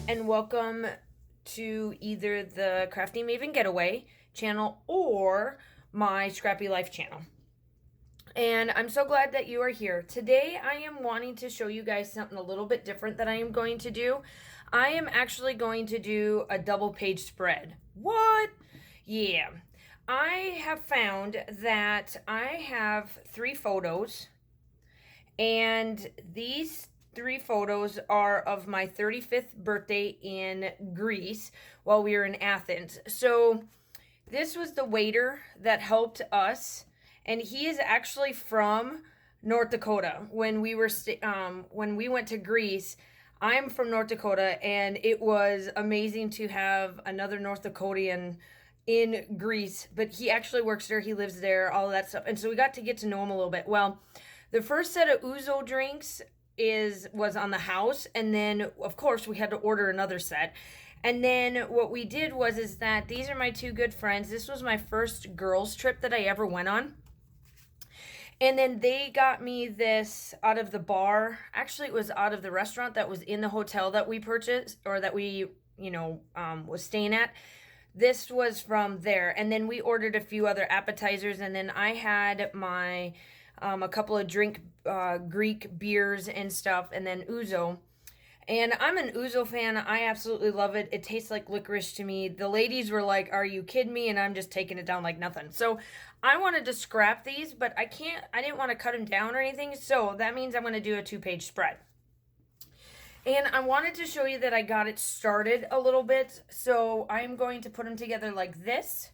and welcome to either the Crafty Maven Getaway channel or my Scrappy Life channel. And I'm so glad that you are here. Today I am wanting to show you guys something a little bit different that I am going to do. I am actually going to do a double page spread. What? Yeah. I have found that I have 3 photos, and these 3 photos are of my 35th birthday in Greece while we were in Athens. So this was the waiter that helped us, and he is actually from North Dakota. When we went to Greece, I'm from North Dakota, and it was amazing to have another North Dakotan in Greece. But he actually works there, he lives there, all of that stuff, and so we got to get to know him a little bit. Well, the first set of ouzo drinks was on the house, and then of course we had to order another set. And then what we did is that these are my 2 good friends. This was my first girls trip that I ever went on. And then they got me this out of the bar. Actually, it was out of the restaurant that was in the hotel that we purchased, or that we, was staying at. This was from there. And then we ordered a few other appetizers, and then I had my a couple of Greek beers and stuff, and then ouzo. And I'm an ouzo fan. I absolutely love it. It tastes like licorice to me. The ladies were like, "Are you kidding me?" And I'm just taking it down like nothing. So I wanted to scrap these, but I didn't want to cut them down or anything. So that means I'm going to do a 2-page spread. And I wanted to show you that I got it started a little bit. So I'm going to put them together like this,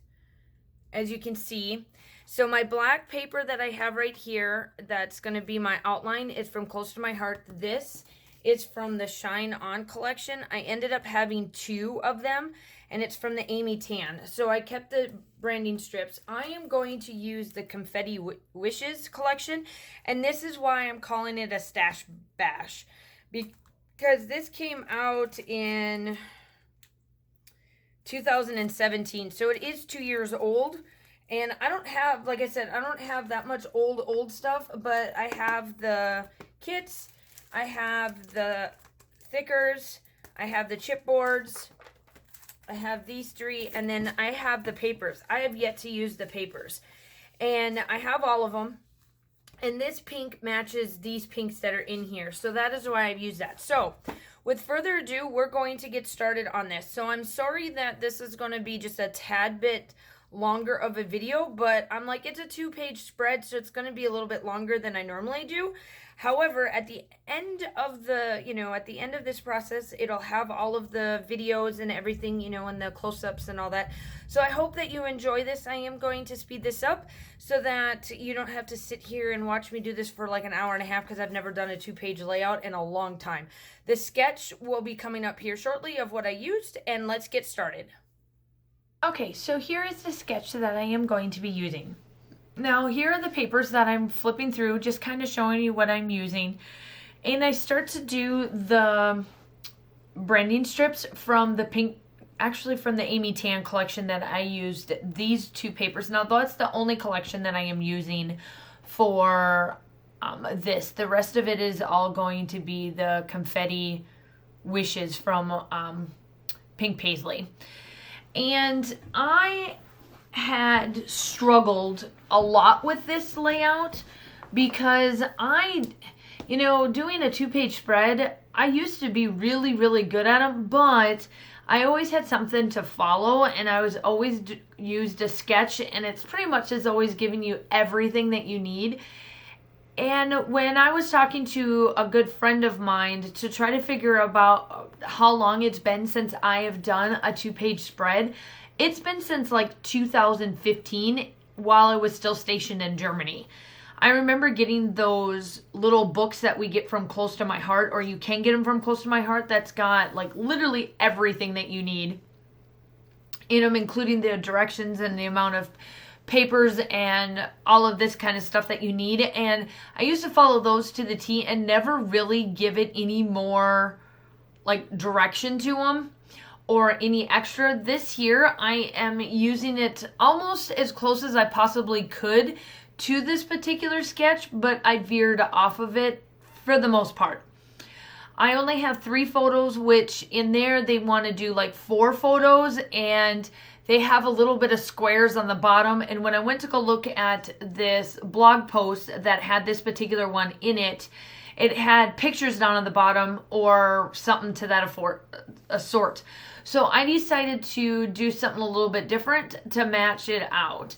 as you can see. So my black paper that I have right here, that's going to be my outline, is from Close to My Heart. This is from the Shine On collection. I ended up having 2 of them, and it's from the Amy Tan. So I kept the branding strips. I am going to use the Confetti Wishes collection, and this is why I'm calling it a Stash Bash, because this came out in 2017, so it is 2 years old. And I don't have, like I said, I don't have that much old stuff, but I have the kits, I have the thickers, I have the chipboards, I have these 3, and then I have the papers. I have yet to use the papers. And I have all of them. And this pink matches these pinks that are in here. So that is why I've used that. So with further ado, we're going to get started on this. So I'm sorry that this is going to be just a tad bit longer of a video, but I'm like, it's a 2-page spread, so it's going to be a little bit longer than I normally do. However, at the end of this process, it'll have all of the videos and everything, and the close-ups and all that. So I hope that you enjoy this. I am going to speed this up so that you don't have to sit here and watch me do this for like an hour and a half, because I've never done a 2-page layout in a long time. The sketch will be coming up here shortly of what I used, and let's get started. Okay, so here is the sketch that I am going to be using. Now, here are the papers that I'm flipping through, just kind of showing you what I'm using. And I start to do the branding strips from the from the Amy Tan collection that I used these 2 papers. Now, that's the only collection that I am using for this. The rest of it is all going to be the Confetti Wishes from Pink Paisley. And I had struggled a lot with this layout because doing a 2-page spread, I used to be really, really good at them, but I always had something to follow, and I was always used a sketch, and it's pretty much is always giving you everything that you need. And when I was talking to a good friend of mine to try to figure about how long it's been since I have done a 2-page spread, it's been since like 2015, while I was still stationed in Germany. I remember getting those little books that we get from Close to My Heart, or you can get them from Close to My Heart, that's got like literally everything that you need in them, including the directions and the amount of papers and all of this kind of stuff that you need. And I used to follow those to the T and never really give it any more like direction to them or any extra. This year I am using it almost as close as I possibly could to this particular sketch, but I veered off of it for the most part. I only have 3 photos, which in there they want to do like 4 photos, and they have a little bit of squares on the bottom. And when I went to go look at this blog post that had this particular one in it, it had pictures down on the bottom or something to that sort. So I decided to do something a little bit different to match it out.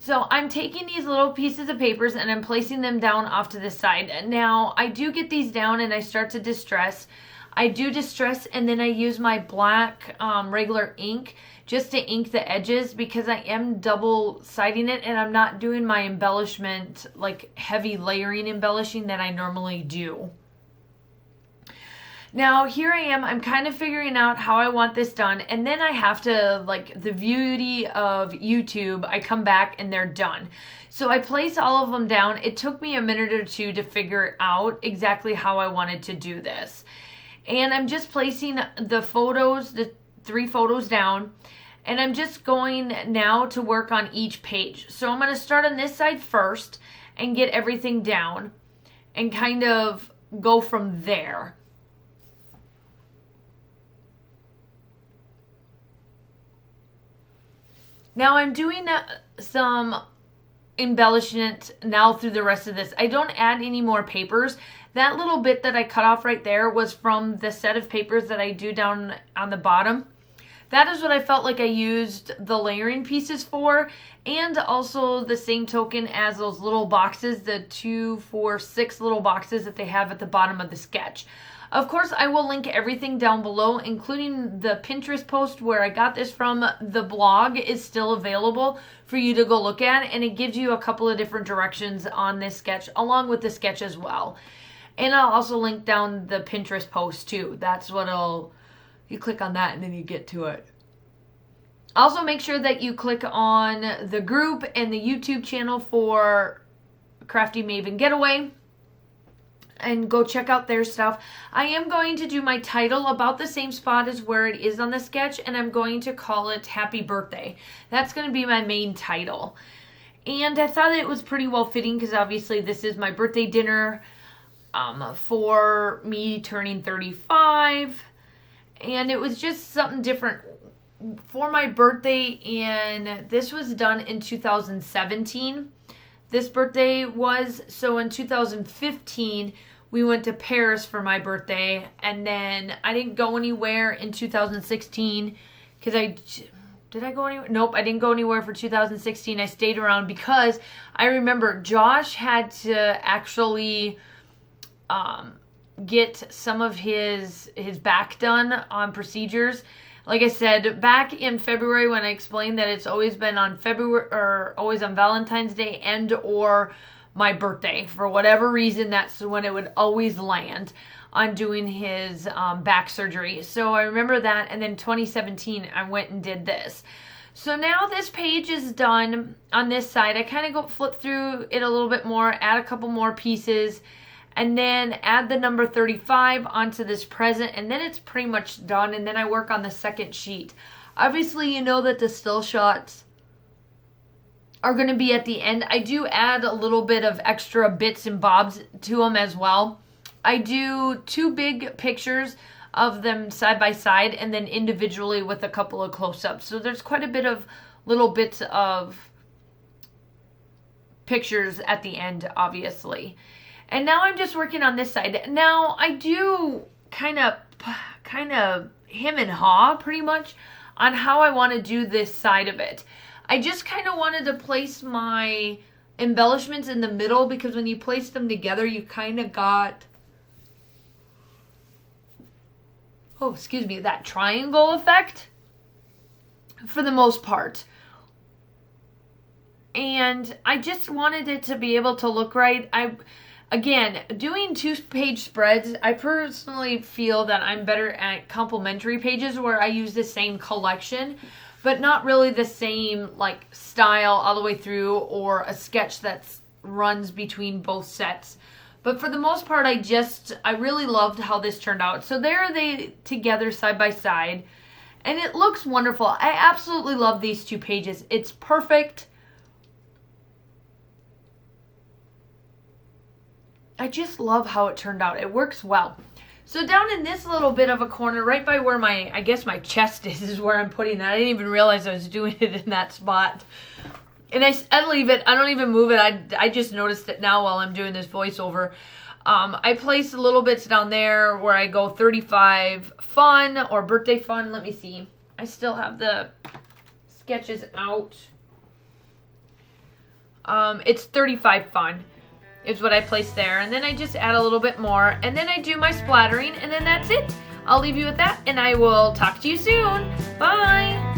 So I'm taking these little pieces of papers and I'm placing them down off to the side. Now I do get these down and I start to distress. I do distress and then I use my black regular ink just to ink the edges because I am double siding it and I'm not doing my embellishment, like heavy layering embellishing that I normally do. Now here I am, I'm kind of figuring out how I want this done, and then I have to, like the beauty of YouTube, I come back and they're done. So I place all of them down. It took me a minute or two to figure out exactly how I wanted to do this. And I'm just placing the photos, the 3 photos down, and I'm just going now to work on each page. So I'm going to start on this side first and get everything down and kind of go from there. Now I'm doing some embellishment now through the rest of this. I don't add any more papers. That little bit that I cut off right there was from the set of papers that I do down on the bottom. That is what I felt like I used the layering pieces for, and also the same token as those little boxes, the 2, 4, 6 little boxes that they have at the bottom of the sketch. Of course, I will link everything down below, including the Pinterest post where I got this from. The blog is still available for you to go look at, and it gives you a couple of different directions on this sketch, along with the sketch as well. And I'll also link down the Pinterest post too. That's what you click on that and then you get to it. Also, make sure that you click on the group and the YouTube channel for Crafty Maven Getaway, and go check out their stuff. I am going to do my title about the same spot as where it is on the sketch, and I'm going to call it Happy Birthday. That's going to be my main title. And I thought it was pretty well fitting because obviously this is my birthday dinner for me turning 35. And it was just something different for my birthday, and this was done in 2017. This birthday was, so in 2015, we went to Paris for my birthday, and then I didn't go anywhere in 2016, because did I go anywhere? Nope, I didn't go anywhere for 2016. I stayed around because I remember Josh had to actually get some of his back done on procedures. Like I said, back in February when I explained that it's always been on February, or always on Valentine's Day and or my birthday. For whatever reason, that's when it would always land on doing his back surgery. So I remember that, and then 2017, I went and did this. So now this page is done on this side. I kind of flip through it a little bit more, add a couple more pieces, and then add the number 35 onto this present, and then it's pretty much done, and then I work on the second sheet. Obviously, you know that the still shots are going to be at the end. I do add a little bit of extra bits and bobs to them as well. I do 2 big pictures of them side by side, and then individually with a couple of close-ups. So there's quite a bit of little bits of pictures at the end, obviously. And now I'm just working on this side. Now I do kind of hem and haw pretty much on how I want to do this side of it. I just kind of wanted to place my embellishments in the middle, because when you place them together, you kind of got, that triangle effect for the most part. And I just wanted it to be able to look right. Again, doing 2-page spreads, I personally feel that I'm better at complementary pages where I use the same collection, but not really the same like style all the way through, or a sketch that runs between both sets. But for the most part, I really loved how this turned out. So there are they together side by side, and it looks wonderful. I absolutely love these 2 pages. It's perfect. I just love how it turned out. It works well. So down in this little bit of a corner, right by where I guess my chest is where I'm putting that. I didn't even realize I was doing it in that spot. And I leave it. I don't even move it. I just noticed it now while I'm doing this voiceover. I place little bits down there where I go 35 fun or birthday fun. Let me see. I still have the sketches out. It's 35 fun is what I place there. And then I just add a little bit more. And then I do my splattering. And then that's it. I'll leave you with that. And I will talk to you soon. Bye.